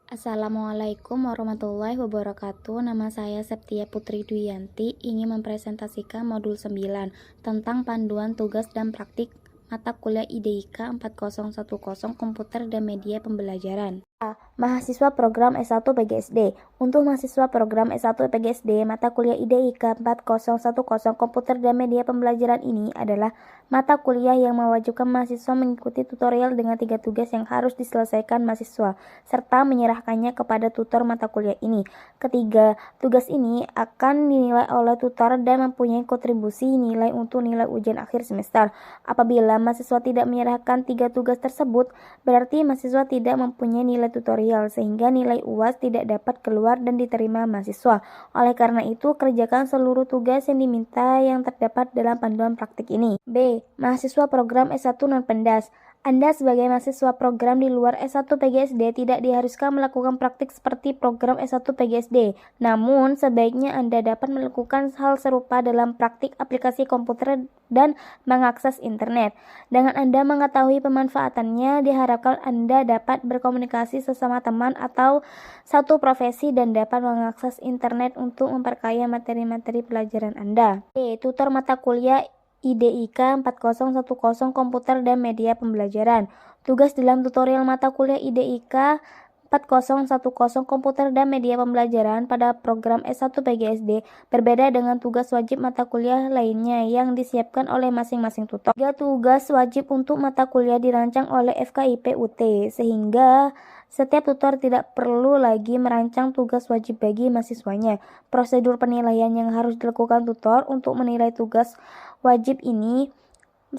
Assalamualaikum warahmatullahi wabarakatuh. Nama saya Septia Putri Duyanti, ingin mempresentasikan modul 9 tentang panduan tugas dan praktik mata kuliah IDIK 4010 Komputer dan Media Pembelajaran. Mahasiswa program S1 PGSD. Untuk mahasiswa program S1 PGSD, mata kuliah IDIK 4010 Komputer dan Media Pembelajaran ini adalah mata kuliah yang mewajibkan mahasiswa mengikuti tutorial dengan 3 tugas yang harus diselesaikan mahasiswa, serta menyerahkannya kepada tutor mata kuliah ini. Ketiga, tugas ini akan dinilai oleh tutor dan mempunyai kontribusi nilai untuk nilai ujian akhir semester. Apabila mahasiswa tidak menyerahkan 3 tugas tersebut, berarti mahasiswa tidak mempunyai nilai tutorial, sehingga nilai UAS tidak dapat keluar dan diterima mahasiswa. Oleh karena itu, kerjakan seluruh tugas yang diminta yang terdapat dalam panduan praktik ini. B. Mahasiswa program S1 non-pendas. Anda sebagai mahasiswa program di luar S1 PGSD tidak diharuskan melakukan praktik seperti program S1 PGSD. Namun, sebaiknya Anda dapat melakukan hal serupa dalam praktik aplikasi komputer dan mengakses internet. Dengan Anda mengetahui pemanfaatannya, diharapkan Anda dapat berkomunikasi sesama teman atau satu profesi dan dapat mengakses internet untuk memperkaya materi-materi pelajaran Anda. B. Tutor mata kuliah IDIK 4010 Komputer dan Media Pembelajaran. Tugas dalam tutorial mata kuliah IDIK 4010 Komputer dan Media Pembelajaran pada program S1 PGSD berbeda dengan tugas wajib mata kuliah lainnya yang disiapkan oleh masing-masing tutor. 3 tugas wajib untuk mata kuliah dirancang oleh FKIP UT, sehingga setiap tutor tidak perlu lagi merancang tugas wajib bagi mahasiswanya. Prosedur penilaian yang harus dilakukan tutor untuk menilai tugas wajib ini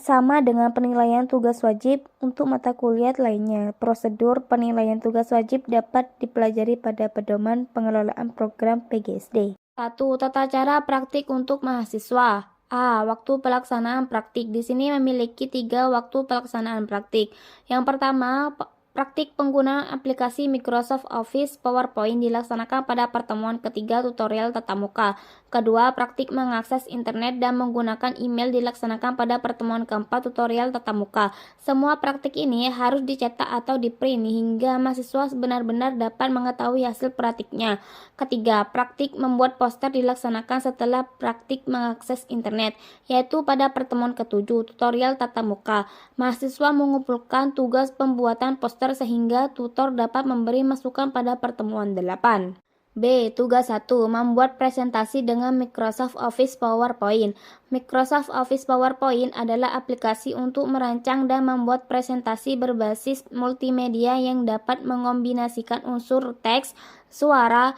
sama dengan penilaian tugas wajib untuk mata kuliah lainnya. Prosedur penilaian tugas wajib dapat dipelajari pada pedoman pengelolaan program PGSD. 1. Tata cara praktik untuk mahasiswa. A. Waktu pelaksanaan praktik. Di sini memiliki 3 waktu pelaksanaan praktik. Yang pertama, praktik penggunaan aplikasi Microsoft Office PowerPoint dilaksanakan pada pertemuan ketiga tutorial tatap muka. Kedua, praktik mengakses internet dan menggunakan email dilaksanakan pada pertemuan keempat tutorial tatap muka. Semua praktik ini harus dicetak atau di-print hingga mahasiswa benar-benar dapat mengetahui hasil praktiknya. Ketiga, praktik membuat poster dilaksanakan setelah praktik mengakses internet, yaitu pada pertemuan ketujuh tutorial tatap muka. Mahasiswa mengumpulkan tugas pembuatan poster sehingga tutor dapat memberi masukan pada pertemuan 8. B. Tugas 1. Membuat presentasi dengan Microsoft Office PowerPoint. Microsoft Office PowerPoint adalah aplikasi untuk merancang dan membuat presentasi berbasis multimedia yang dapat mengombinasikan unsur teks, suara,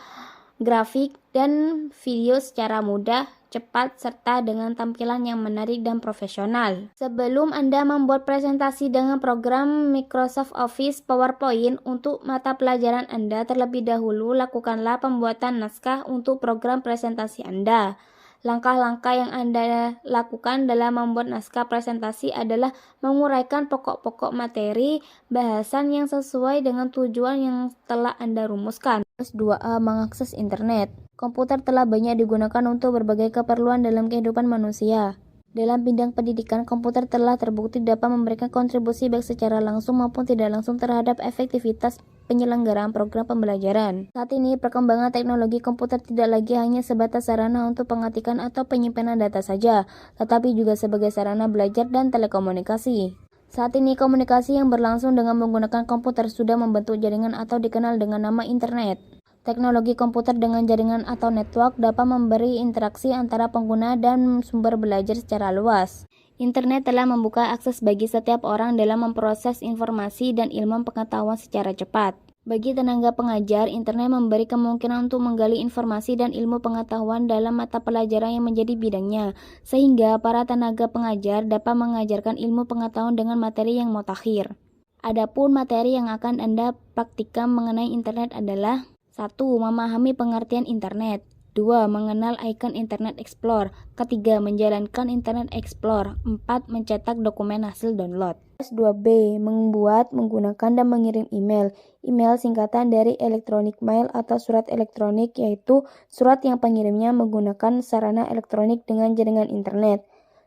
grafik, dan video secara mudah, cepat, serta dengan tampilan yang menarik dan profesional. Sebelum Anda membuat presentasi dengan program Microsoft Office PowerPoint untuk mata pelajaran Anda, terlebih dahulu lakukanlah pembuatan naskah untuk program presentasi Anda. Langkah-langkah yang Anda lakukan dalam membuat naskah presentasi adalah menguraikan pokok-pokok materi, bahasan yang sesuai dengan tujuan yang telah Anda rumuskan. 2A. Mengakses internet. Komputer telah banyak digunakan untuk berbagai keperluan dalam kehidupan manusia. Dalam bidang pendidikan, komputer telah terbukti dapat memberikan kontribusi baik secara langsung maupun tidak langsung terhadap efektivitas penyelenggaraan program pembelajaran. Saat ini, perkembangan teknologi komputer tidak lagi hanya sebatas sarana untuk pengetikan atau penyimpanan data saja, tetapi juga sebagai sarana belajar dan telekomunikasi. Saat ini, komunikasi yang berlangsung dengan menggunakan komputer sudah membentuk jaringan atau dikenal dengan nama internet. Teknologi komputer dengan jaringan atau network dapat memberi interaksi antara pengguna dan sumber belajar secara luas. Internet telah membuka akses bagi setiap orang dalam memproses informasi dan ilmu pengetahuan secara cepat. Bagi tenaga pengajar, internet memberi kemungkinan untuk menggali informasi dan ilmu pengetahuan dalam mata pelajaran yang menjadi bidangnya, sehingga para tenaga pengajar dapat mengajarkan ilmu pengetahuan dengan materi yang mutakhir. Adapun materi yang akan Anda praktikkan mengenai internet adalah 1. Memahami pengertian internet. 2. Mengenal icon Internet Explorer. Ketiga, menjalankan Internet Explorer. 4. Mencetak dokumen hasil download. 2B. Membuat, menggunakan, dan mengirim email. Email singkatan dari electronic mail atau surat elektronik, yaitu surat yang pengirimnya menggunakan sarana elektronik dengan jaringan internet.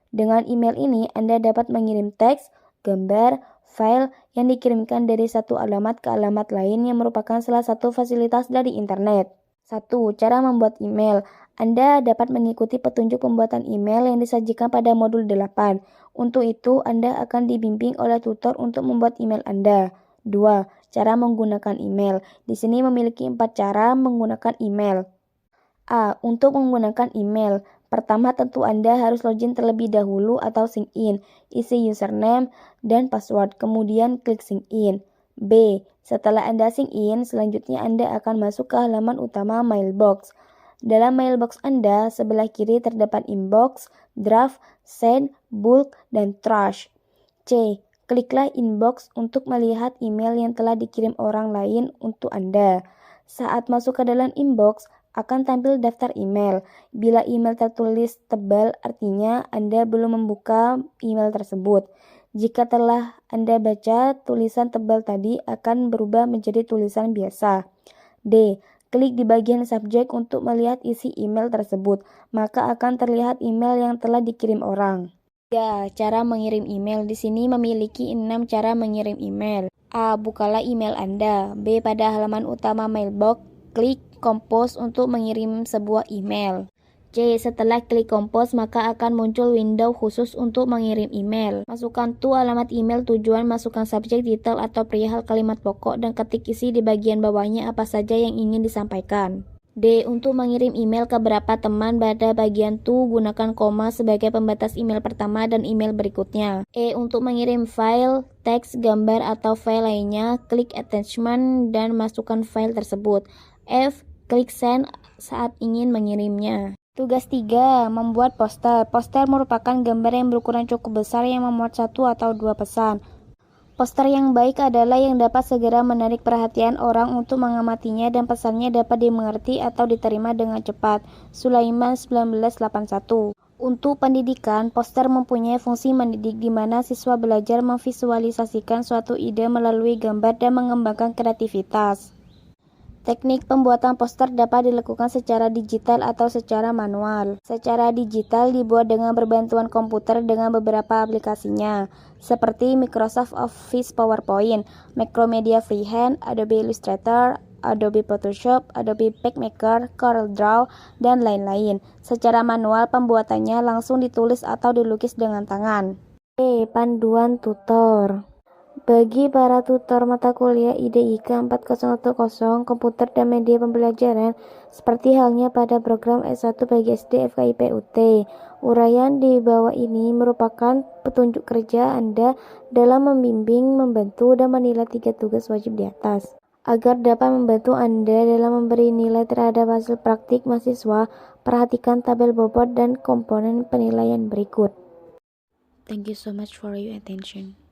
Dengan email ini, Anda dapat mengirim teks, gambar, file yang dikirimkan dari satu alamat ke alamat lain yang merupakan salah satu fasilitas dari internet. 1. Cara membuat email. Anda dapat mengikuti petunjuk pembuatan email yang disajikan pada modul 8. Untuk itu, Anda akan dibimbing oleh tutor untuk membuat email Anda. 2. Cara menggunakan email. Di sini memiliki 4 cara menggunakan email. A. Untuk menggunakan email. Pertama, tentu Anda harus login terlebih dahulu atau sign in. Isi username dan password, kemudian klik sign in. B. Setelah Anda sign in, selanjutnya Anda akan masuk ke halaman utama mailbox. Dalam mailbox Anda, sebelah kiri terdapat inbox, draft, send, bulk, dan trash. C. Kliklah inbox untuk melihat email yang telah dikirim orang lain untuk Anda. Saat masuk ke dalam inbox, akan tampil daftar email. Bila email tertulis tebal, artinya Anda belum membuka email tersebut. Jika telah Anda baca, tulisan tebal tadi akan berubah menjadi tulisan biasa. D. Klik di bagian subjek untuk melihat isi email tersebut, maka akan terlihat email yang telah dikirim orang. 3. Cara mengirim email. Di sini memiliki 6 cara mengirim email. A. Bukalah email Anda. B. Pada halaman utama mailbox, klik Compose untuk mengirim sebuah email. C. Setelah klik Compose, maka akan muncul window khusus untuk mengirim email. Masukkan alamat email, tujuan, masukkan subjek, detail atau perihal kalimat pokok, dan ketik isi di bagian bawahnya apa saja yang ingin disampaikan. D. Untuk mengirim email ke beberapa teman, pada bagian to, gunakan koma sebagai pembatas email pertama dan email berikutnya. E. Untuk mengirim file, teks, gambar, atau file lainnya, klik attachment dan masukkan file tersebut. F. Klik send saat ingin mengirimnya. Tugas 3. Membuat poster. Poster merupakan gambar yang berukuran cukup besar yang memuat 1 atau 2 pesan. Poster yang baik adalah yang dapat segera menarik perhatian orang untuk mengamatinya dan pesannya dapat dimengerti atau diterima dengan cepat. Sulaiman 1981. Untuk pendidikan, poster mempunyai fungsi mendidik di mana siswa belajar memvisualisasikan suatu ide melalui gambar dan mengembangkan kreativitas. Teknik pembuatan poster dapat dilakukan secara digital atau secara manual. Secara digital dibuat dengan berbantuan komputer dengan beberapa aplikasinya, seperti Microsoft Office PowerPoint, Macromedia Freehand, Adobe Illustrator, Adobe Photoshop, Adobe PageMaker, CorelDRAW, dan lain-lain. Secara manual pembuatannya langsung ditulis atau dilukis dengan tangan. Panduan tutor. Bagi para tutor mata kuliah IDIK 4010 Komputer dan Media Pembelajaran, seperti halnya pada program S1 bagi SD FKIP UT, uraian di bawah ini merupakan petunjuk kerja Anda dalam membimbing, membantu, dan menilai 3 tugas wajib di atas. Agar dapat membantu Anda dalam memberi nilai terhadap hasil praktik mahasiswa, perhatikan tabel bobot dan komponen penilaian berikut. Thank you so much for your attention.